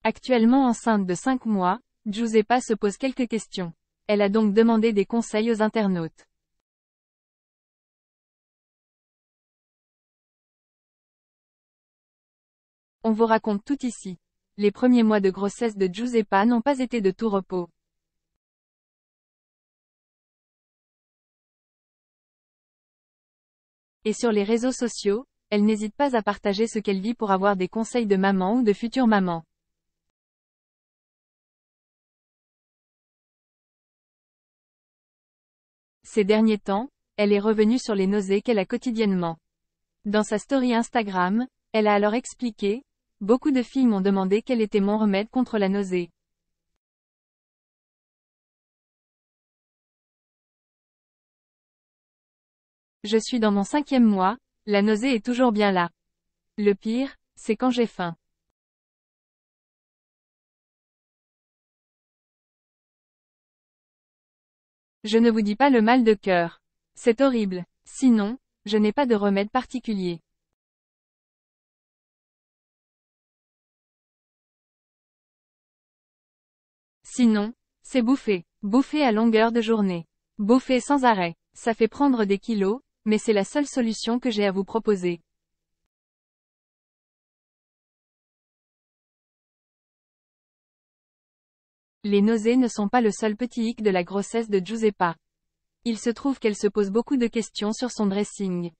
Actuellement enceinte de 5 mois, Giuseppa se pose quelques questions. Elle a donc demandé des conseils aux internautes. On vous raconte tout ici. Les premiers mois de grossesse de Giuseppa n'ont pas été de tout repos. Et sur les réseaux sociaux, elle n'hésite pas à partager ce qu'elle vit pour avoir des conseils de maman ou de future maman. Ces derniers temps, elle est revenue sur les nausées qu'elle a quotidiennement. Dans sa story Instagram, elle a alors expliqué: « Beaucoup de filles m'ont demandé quel était mon remède contre la nausée. Je suis dans mon 5e mois, la nausée est toujours bien là. Le pire, c'est quand j'ai faim. Je ne vous dis pas le mal de cœur. C'est horrible. Sinon, je n'ai pas de remède particulier. Sinon, c'est bouffer. Bouffer à longueur de journée. Bouffer sans arrêt. Ça fait prendre des kilos, mais c'est la seule solution que j'ai à vous proposer. Les nausées ne sont pas le seul petit hic de la grossesse de Giuseppa. Il se trouve qu'elle se pose beaucoup de questions sur son dressing.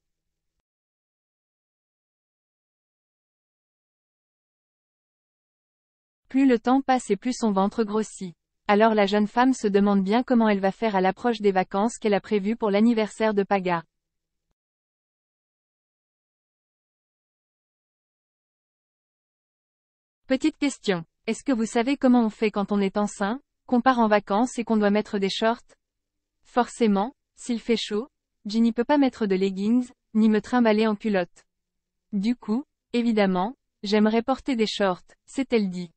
Plus le temps passe et plus son ventre grossit. Alors la jeune femme se demande bien comment elle va faire à l'approche des vacances qu'elle a prévues pour l'anniversaire de Paga. Petite question. Est-ce que vous savez comment on fait quand on est enceint, qu'on part en vacances et qu'on doit mettre des shorts? Forcément, s'il fait chaud, Ginny peut pas mettre de leggings, ni me trimballer en culotte. Du coup, évidemment, j'aimerais porter des shorts, s'est-elle dit.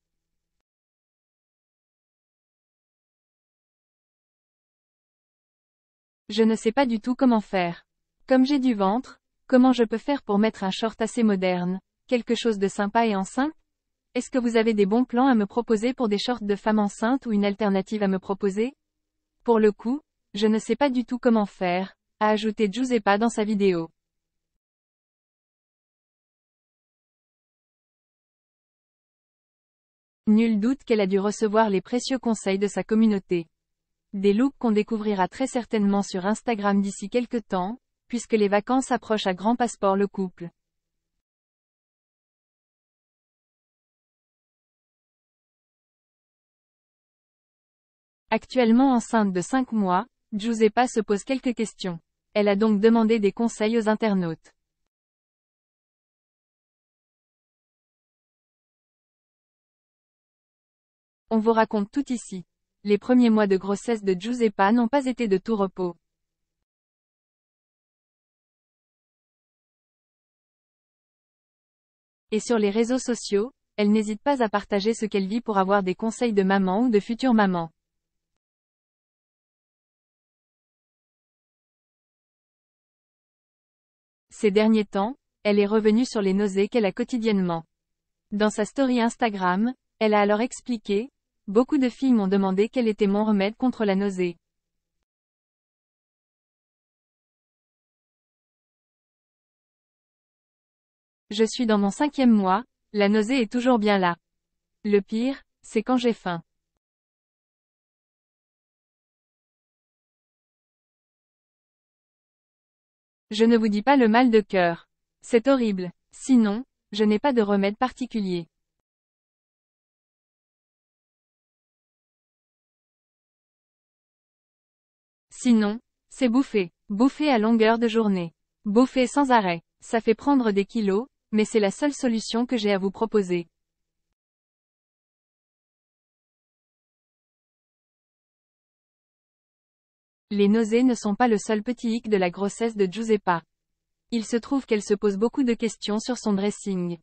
Je ne sais pas du tout comment faire. Comme j'ai du ventre, comment je peux faire pour mettre un short assez moderne, quelque chose de sympa et enceinte? Est-ce que vous avez des bons plans à me proposer pour des shorts de femme enceinte ou une alternative à me proposer? Pour le coup, je ne sais pas du tout comment faire, a ajouté Giuseppa dans sa vidéo. Nul doute qu'elle a dû recevoir les précieux conseils de sa communauté. Des looks qu'on découvrira très certainement sur Instagram d'ici quelques temps, puisque les vacances approchent à grands pas pour le couple. Actuellement enceinte de 5 mois, Giuseppa se pose quelques questions. Elle a donc demandé des conseils aux internautes. On vous raconte tout ici. Les premiers mois de grossesse de Giuseppa n'ont pas été de tout repos. Et sur les réseaux sociaux, elle n'hésite pas à partager ce qu'elle vit pour avoir des conseils de maman ou de future maman. Ces derniers temps, elle est revenue sur les nausées qu'elle a quotidiennement. Dans sa story Instagram, elle a alors expliqué: « Beaucoup de filles m'ont demandé quel était mon remède contre la nausée. Je suis dans mon 5e mois, la nausée est toujours bien là. Le pire, c'est quand j'ai faim. Je ne vous dis pas le mal de cœur. C'est horrible. Sinon, je n'ai pas de remède particulier. Sinon, c'est bouffer. Bouffer à longueur de journée. Bouffer sans arrêt. Ça fait prendre des kilos, mais c'est la seule solution que j'ai à vous proposer. Les nausées ne sont pas le seul petit hic de la grossesse de Giuseppa. Il se trouve qu'elle se pose beaucoup de questions sur son dressing.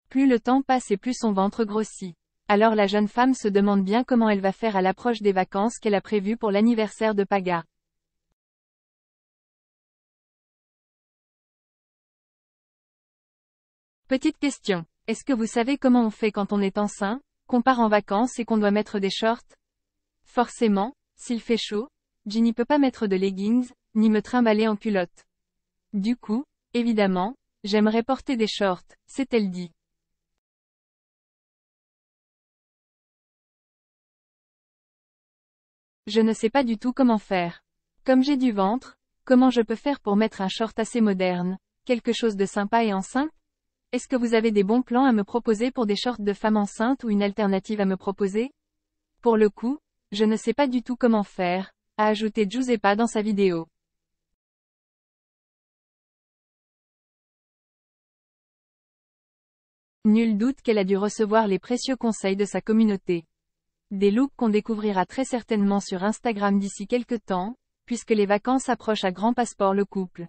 Plus le temps passe et plus son ventre grossit. Alors la jeune femme se demande bien comment elle va faire à l'approche des vacances qu'elle a prévues pour l'anniversaire de Paga. Petite question. Est-ce que vous savez comment on fait quand on est enceint, qu'on part en vacances et qu'on doit mettre des shorts? Forcément, s'il fait chaud, Ginny peut pas mettre de leggings, ni me trimballer en culotte. Du coup, évidemment, j'aimerais porter des shorts, s'est-elle dit. Je ne sais pas du tout comment faire. Comme j'ai du ventre, comment je peux faire pour mettre un short assez moderne, quelque chose de sympa et enceinte? Est-ce que vous avez des bons plans à me proposer pour des shorts de femme enceinte ou une alternative à me proposer? Pour le coup, je ne sais pas du tout comment faire, a ajouté Giuseppa dans sa vidéo. Nul doute qu'elle a dû recevoir les précieux conseils de sa communauté. Des looks qu'on découvrira très certainement sur Instagram d'ici quelques temps, puisque les vacances approchent à grands passeports le couple.